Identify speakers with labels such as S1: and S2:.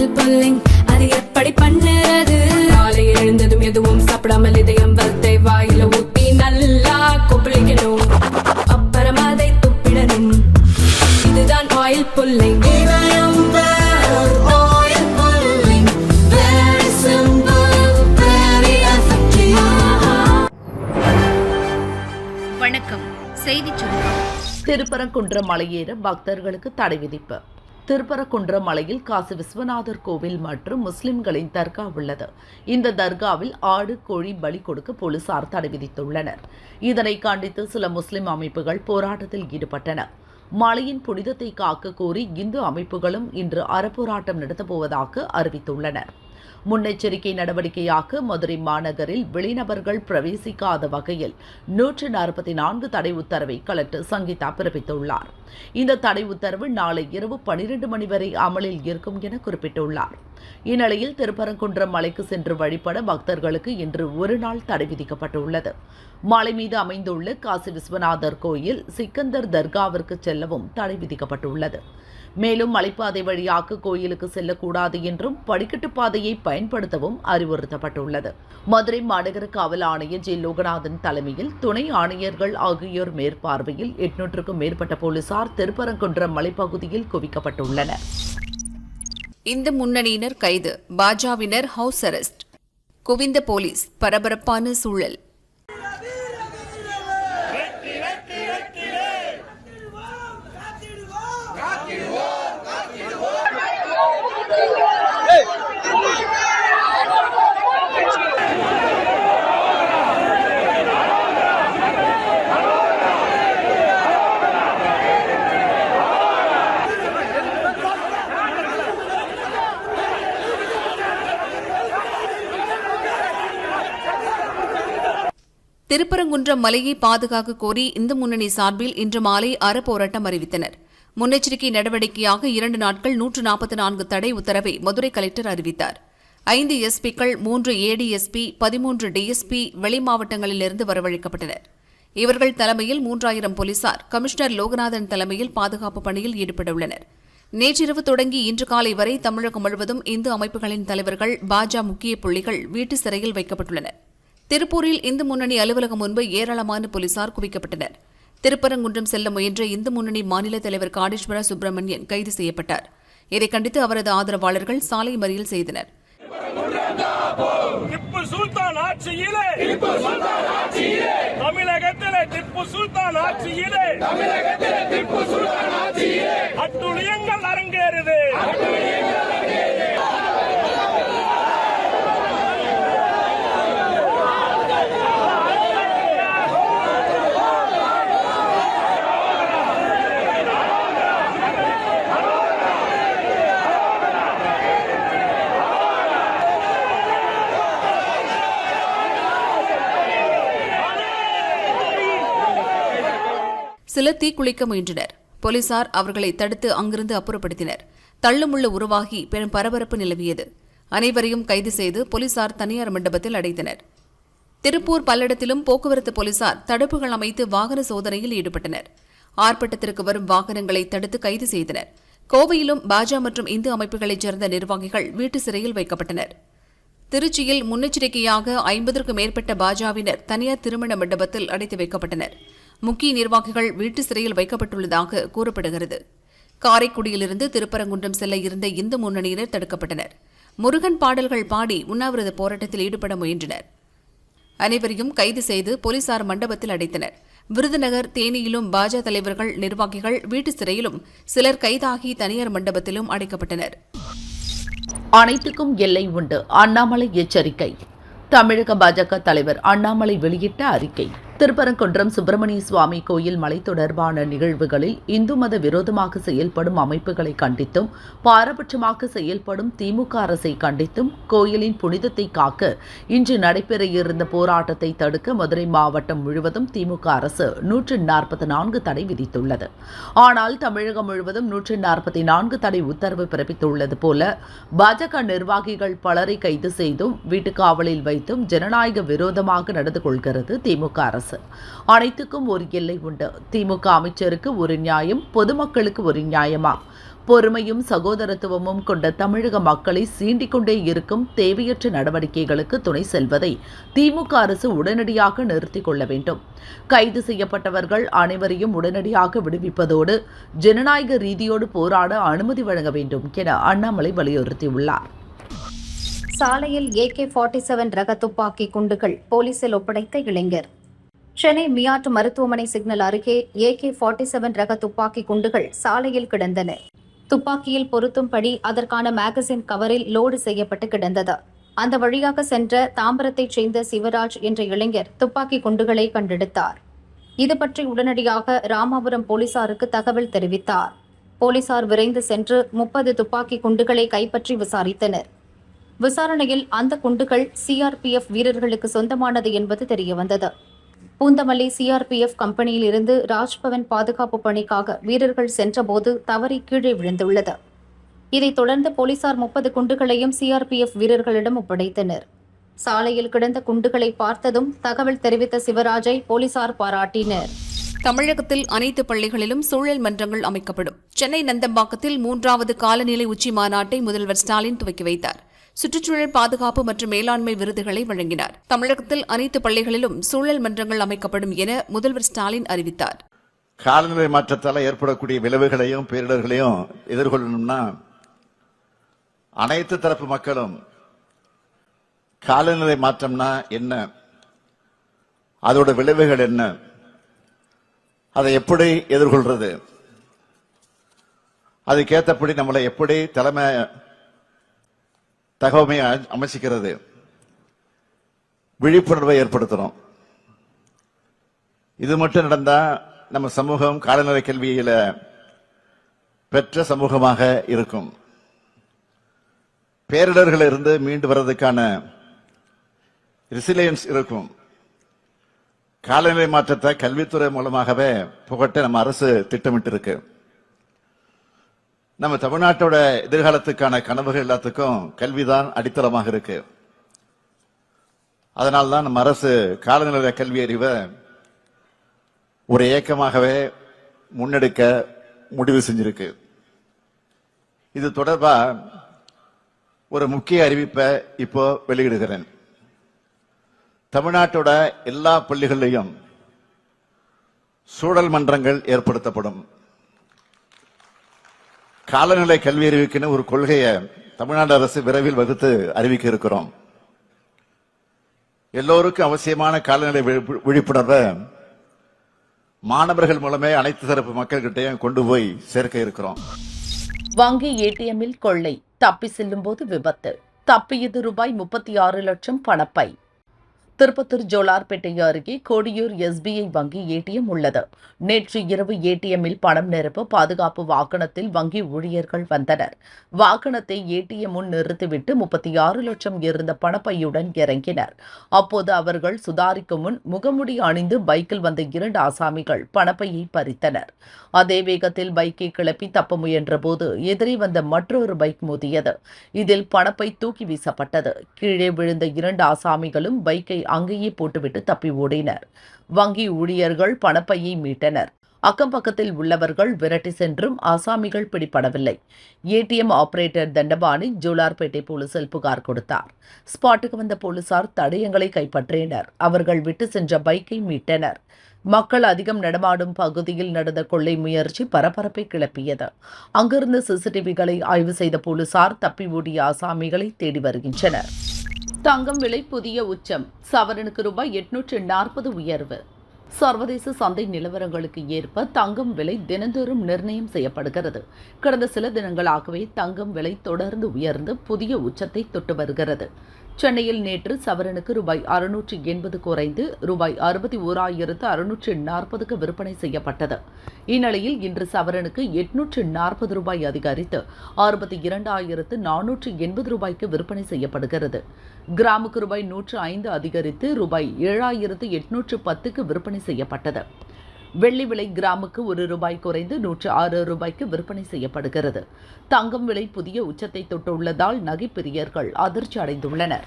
S1: Oil pulling அது எப்படி பண்ணுறது? காலையில் எழுந்ததும் எதுவும் சாப்பிடாமல் இதயம் வளத்தை வாயில ஊத்தி நல்லா கொப்பளிக்கணும், அப்புறம் அதை துப்பிடணும். இதுதான் ஆயில் புல்லிங்.
S2: வணக்கம். செய்திச் சுருக்கம்.
S3: திருப்பரங்குன்றம் மலையேற பக்தர்களுக்கு தடை விதிப்பு. திருப்பரங்குன்றம் மலையில் காசி விஸ்வநாதர் கோவில் மற்றும் முஸ்லிம்களின் தர்கா உள்ளது. இந்த தர்காவில் ஆடு கோழி பலி கொடுக்க போலீசார் தடை விதித்துள்ளனர். இதனை கண்டித்து சில முஸ்லிம் அமைப்புகள் போராட்டத்தில் ஈடுபட்டன. மலையின் புனிதத்தை காக்க கோரி இந்து அமைப்புகளும் இன்று அறப்போராட்டம் நடத்தப்போவதாக அறிவித்துள்ளனர். முன்னெச்சரிக்கை நடவடிக்கையாக மதுரை மாநகரில் வெளிநபர்கள் பிரவேசிக்காத வகையில் 144 தடை உத்தரவை கலெக்டர் சங்கீதா பிறப்பித்துள்ளார். இந்த தடை உத்தரவு நாளை இரவு 12 மணி வரை அமலில் இருக்கும் என குறிப்பிட்டுள்ளார். இந்நிலையில் திருப்பரங்குன்றம் மலைக்கு சென்று வழிபட பக்தர்களுக்கு இன்று ஒரு நாள் தடை விதிக்கப்பட்டுள்ளது. மலை மீது அமைந்துள்ள காசி விஸ்வநாதர் கோயில் சிக்கந்தர் தர்காவிற்கு செல்லவும் தடை விதிக்கப்பட்டுள்ளது. மேலும் மலைப்பாதை வழியாக கோயிலுக்கு செல்லக்கூடாது என்றும் படிக்கட்டு பாதையை பயன்படுத்தவும் அறிவுறுத்தப்பட்டுள்ளது. மதுரை மாநகர காவல் ஆணையர் ஜே லோகநாதன் தலைமையில் துணை ஆணையர்கள் ஆகியோர் மேற்பார்வையில் 800க்கும் மேற்பட்ட போலீசார் திருப்பரங்குன்றம் மலைப்பகுதியில் குவிக்கப்பட்டுள்ளனர்.
S2: இந்து முன்னணியினர் கைது, பாஜவினர் ஹவுஸ் அரெஸ்ட். குவிந்த போலீஸ், பரபரப்பான சூழல். திருப்பரங்குன்றம் மலையை பாதுகாக்க கோரி இந்து முன்னணி சார்பில் இன்று மாலை அறப்போராட்டம் அறிவித்தனர். முன்னெச்சரிக்கை நடவடிக்கையாக 2 நாட்கள் 144 தடை உத்தரவை மதுரை கலெக்டர் அறிவித்தார். 5 எஸ்பிக்கள், 3 ஏடிஎஸ்பி, 13 டிஎஸ்பி வெளி மாவட்டங்களிலிருந்து வரவழைக்கப்பட்டனர். இவர்கள் தலைமையில் 3000 போலீசார் கமிஷனர் லோகநாதன் தலைமையில் பாதுகாப்பு பணியில் ஈடுபடவுள்ளனர். நேற்றிரவு தொடங்கி இன்று காலை வரை தமிழகம் முழுவதும் இந்து அமைப்புகளின் தலைவர்கள், பாஜ முக்கிய புள்ளிகள் வீட்டு சிறையில் வைக்கப்பட்டுள்ளனர். திருப்பூரில் இந்து முன்னணி அலுவலகம் முன்பு ஏராளமான போலீசார் குவிக்கப்பட்டனர். திருப்பரங்குன்றம் செல்ல முயன்ற இந்து முன்னணி மாநில தலைவர் காடேஸ்வர சுப்பிரமணியன் கைது செய்யப்பட்டார். இதை கண்டித்து அவரது ஆதரவாளர்கள் சாலை மறியல் செய்தனர்.
S4: திப்பு சுல்தான் ஆட்சியிலே தமிழகத்திலே திப்பு சுல்தான் ஆட்சியிலே அட்டுழியங்கள் அரங்கேறுது.
S2: சிலர் தீக்குளிக்க முயன்றனர். போலீசார் அவர்களை தடுத்து அங்கிருந்து அப்புறப்படுத்தினர். தள்ளுமுள்ள உருவாகி பெரும் பரபரப்பு நிலவியது. அனைவரையும் கைது செய்து போலீசார் தனியார் மண்டபத்தில் அடைத்தனர். திருப்பூர் பல்லடத்திலும் போக்குவரத்து போலீசார் தடுப்புகள் அமைத்து வாகன சோதனையில் ஈடுபட்டனர். ஆர்ப்பாட்டத்திற்கு வரும் வாகனங்களை தடுத்து கைது செய்தனர். கோவையிலும் பாஜ மற்றும் இந்து அமைப்புகளைச் சேர்ந்த நிர்வாகிகள் வீட்டு சிறையில் வைக்கப்பட்டனர். திருச்சியில் முன்னெச்சரிக்கையாக 50க்கும் மேற்பட்ட பாஜவினர் தனியார் திருமண மண்டபத்தில் அடைத்து வைக்கப்பட்டனர். முக்கிய நிர்வாகிகள் வீட்டு சிறையில் வைக்கப்பட்டுள்ளதாக கூறப்படுகிறது. காரைக்குடியிலிருந்து திருப்பரங்குன்றம் செல்ல இருந்த இந்து முன்னணியினர் தடுக்கப்பட்டனர். முருகன் பாடல்கள் பாடி உண்ணாவிரத போராட்டத்தில் ஈடுபட முயன்றனர். அனைவரையும் கைது செய்து போலீசார் மண்டபத்தில் அடைத்தனர். விருதுநகர், தேனியிலும் பாஜ தலைவர்கள், நிர்வாகிகள் வீட்டு சிறையிலும், சிலர் கைதாகி தனியார் மண்டபத்திலும் அடைக்கப்பட்டனர்.
S3: அனைத்துக்கும் எல்லை உண்டு, அண்ணாமலை எச்சரிக்கை. தமிழக பாஜக தலைவர் அண்ணாமலை வெளியிட்ட அறிக்கை. திருப்பரங்குன்றம் சுப்பிரமணிய சுவாமி கோயில் மலை தொடர்பான நிகழ்வுகளில் இந்து மத விரோதமாக செயல்படும் அமைப்புகளை கண்டித்தும் பாரபட்சமாக செயல்படும் திமுக அரசை கண்டித்தும் கோயிலின் புனிதத்தை காக்க இன்று நடைபெற இருந்த போராட்டத்தை தடுக்க மதுரை மாவட்டம் முழுவதும் திமுக அரசு 144 தடை விதித்துள்ளது. ஆனால் தமிழகம் முழுவதும் 144 தடை உத்தரவு பிறப்பித்துள்ளது போல பாஜக நிர்வாகிகள் பலரை கைது செய்தும் வீட்டுக்காவலில் வைத்தும் ஜனநாயக விரோதமாக நடந்து கொள்கிறது திமுக அரசு. அனைத்துக்கும் ஒரு எல்லை உண்டு. திமுக அமைச்சருக்கு ஒரு நியாயம், பொதுமக்களுக்கு ஒரு நியாயமா? பொறுமையும் சகோதரத்துவமும் கொண்ட தமிழக மக்களை சீண்டிக் கொண்டே இருக்கும் தேவையற்ற நடவடிக்கைகளுக்கு துணை செல்வதை திமுக அரசு உடனடியாக நிறுத்திக் கொள்ள வேண்டும். கைது செய்யப்பட்டவர்கள் அனைவரையும் உடனடியாக விடுவிப்பதோடு ஜனநாயக ரீதியோடு போராட அனுமதி வழங்க வேண்டும் என அண்ணாமலை வலியுறுத்தியுள்ளார்.
S5: சாலையில் AK-47 ரக துப்பாக்கி குண்டுகள் போலீசில் ஒப்படைத்த இளைஞர். சென்னை மியாட் மருத்துவமனை சிக்னல் அருகே AK-47 ரக துப்பாக்கி குண்டுகள் சாலையில் கிடந்தன. துப்பாக்கியில் பொருத்தும்படி அதற்கான மேகசின் கவரில் லோடு செய்யப்பட்டு கிடந்தது. அந்த வழியாக சென்ற தாம்பரத்தைச் சேர்ந்த சிவராஜ் என்ற இளைஞர் துப்பாக்கி குண்டுகளை கண்டெடுத்தார். இது பற்றி உடனடியாக ராமாபுரம் போலீசாருக்கு தகவல் தெரிவித்தார். போலீசார் விரைந்து சென்று 30 துப்பாக்கி குண்டுகளை கைப்பற்றி விசாரித்தனர். விசாரணையில் அந்த குண்டுகள் CRPF வீரர்களுக்கு சொந்தமானது என்பது தெரியவந்தது. பூந்தமல்லி CRPF கம்பெனியில் இருந்து ராஜ்பவன் பாதுகாப்பு பணிக்காக வீரர்கள் சென்றபோது தவறி கீழே விழுந்துள்ளது. இதைத் தொடர்ந்து போலீசார் 30 குண்டுகளையும் CRPF வீரர்களிடம் ஒப்படைத்தனர். சாலையில் கிடந்த குண்டுகளை பார்த்ததும் தகவல் தெரிவித்த சிவராஜை போலீசார் பாராட்டினர்.
S2: தமிழகத்தில் அனைத்து பள்ளிகளிலும் சூழல் மன்றங்கள் அமைக்கப்படும். சென்னை நந்தம்பாக்கத்தில் 3வது காலநிலை உச்சி மாநாட்டை முதல்வர் ஸ்டாலின் துவக்கி வைத்தார். சுற்றுச்சூழல் பாதுகாப்பு மற்றும் மேலாண்மை விருதுகளை வழங்கினார். தமிழகத்தில் அனைத்து பள்ளிகளிலும் சூழல் மன்றங்கள் அமைக்கப்படும் என முதல்வர் ஸ்டாலின் அறிவித்தார்.
S6: காலநிலை மாற்றத்தால் ஏற்படக்கூடிய விளைவுகளையும் பேரிடர்களையும் எதிர்கொள்ளணும்னா அனைத்து தரப்பு மக்களும் காலநிலை மாற்றம்னா என்ன, அதோட விளைவுகள் என்ன, அதை எப்படி எதிர்கொள்றது, அதுக்கேற்றபடி நம்மளை எப்படி தலைமை தகவமை அமைச்சிக்கிறது, விழிப்புணர்வை ஏற்படுத்தணும். இது மட்டும் நடந்தா நம்ம சமூகம் காலநிலை கல்வியில பெற்ற சமூகமாக இருக்கும். பேரிடர்கள் இருந்து மீண்டு வர்றதுக்கான ரெசிலியன்ஸ் இருக்கும். காலநிலை மாற்றத்தை கல்வித்துறை மூலமாகவே புகட்ட நம்ம அரசு திட்டமிட்டு இருக்கு. நம்ம தமிழ்நாட்டோட எதிர்காலத்துக்கான கனவுகள் எல்லாத்துக்கும் கல்விதான் அடித்தளமாக இருக்கு. அதனால்தான் நம்ம அரசு காலநிலை கல்வி அறிவை ஒரு இயக்கமாகவே முன்னெடுக்க முடிவு செஞ்சிருக்கு. இது தொடர்பா ஒரு முக்கிய அறிவிப்பை இப்போ வெளியிடுகிறேன். தமிழ்நாட்டோட எல்லா பள்ளிகளிலும் சூழல் மன்றங்கள் ஏற்படுத்தப்படும். காலநிலை கல்வி அறிவிக்குன்னு ஒரு கொள்கையை தமிழ்நாடு அரசு விரைவில் வகுத்து அறிவிக்க இருக்கிறோம். எல்லோருக்கும் அவசியமான காலநிலை விழிப்புணர்வை மாணவர்கள் மூலமே அனைத்து தரப்பு மக்கள்கிட்டையும் கொண்டு போய் சேர்க்க இருக்கிறோம்.
S3: வங்கி ATMில் கொள்ளை, தப்பி செல்லும் போது விபத்து. தப்பியது ரூபாய் 36 லட்சம் பணப்பை. திருப்பத்தூர் ஜோலார்பேட்டை அருகே கோடியூர் SBI வங்கி ATM உள்ளது. நேற்று இரவு ATMில் பணம் நிரப்ப பாதுகாப்பு வாகனத்தில் வங்கி ஊழியர்கள் வந்தனர். வாகனத்தை ATM முன் நிறுத்திவிட்டு 36 லட்சம் இருந்த பணப்பையுடன் இறங்கினர். அப்போது அவர்கள் சுதாரிக்கும் முன் முகமுடி அணிந்து பைக்கில் வந்த 2 ஆசாமிகள் பணப்பையை பறித்தனர். அதே வேகத்தில் பைக்கை கிளப்பி தப்ப முயன்ற போது எதிரே வந்த மற்றொரு பைக் மோதியது. இதில் பணப்பை தூக்கி வீசப்பட்டது. கீழே விழுந்த 2 ஆசாமிகளும் பைக்கை அங்கேயே போட்டுவிட்டு தப்பி ஓடினர். வங்கி ஊழியர்கள் பணப்பையை மீட்டனர். அக்கம் பக்கத்தில் உள்ளவர்கள் விரட்டி சென்றும் ஆசாமிகள் பிடிபடவில்லை. ATM ஆபரேட்டர் தண்டபாணி ஜோலார்பேட்டை போலீசில் புகார் கொடுத்தார். ஸ்பாட்டுக்கு வந்த போலீசார் தடயங்களை கைப்பற்றினர். அவர்கள் விட்டு சென்ற பைக்கை மீட்டனர். மக்கள் அதிகம் நடமாடும் பகுதியில் நடந்த கொள்ளை முயற்சி பரபரப்பை கிளப்பியது. அங்கிருந்து CCTVகளை ஆய்வு செய்த போலீசார் தப்பி ஓடிய ஆசாமிகளை தேடி வருகின்றனர். தங்கம் விலை புதிய உச்சம். சவரனுக்கு ரூபாய் 840 உயர்வு. சர்வதேச சந்தை நிலவரங்களுக்கு ஏற்ப தங்கம் விலை தினந்தோறும் நிர்ணயம் செய்யப்படுகிறது. கடந்த சில தினங்களாகவே தங்கம் விலை தொடர்ந்து உயர்ந்து புதிய உச்சத்தை தொட்டு வருகிறது. சென்னையில் நேற்று சவரனுக்கு ரூபாய் 680 குறைந்து ரூபாய் 61,640க்கு விற்பனை செய்யப்பட்டது. இந்நிலையில் இன்று சவரனுக்கு 840 ரூபாய் அதிகரித்து 62,480 ரூபாய்க்கு விற்பனை செய்யப்படுகிறது. கிராமுக்கு ரூபாய் 105 அதிகரித்து ரூபாய் 7,810க்கு விற்பனை செய்யப்பட்டது. வெள்ளி விலை கிராமுக்கு 1 ரூபாய் குறைந்து 106 ரூபாய்க்கு விற்பனை செய்யப்படுகிறது. தங்கம் விலை புதிய உச்சத்தை தொட்டுள்ளதால் நகைப்பிரியர்கள் அதிர்ச்சி அடைந்துள்ளனர்.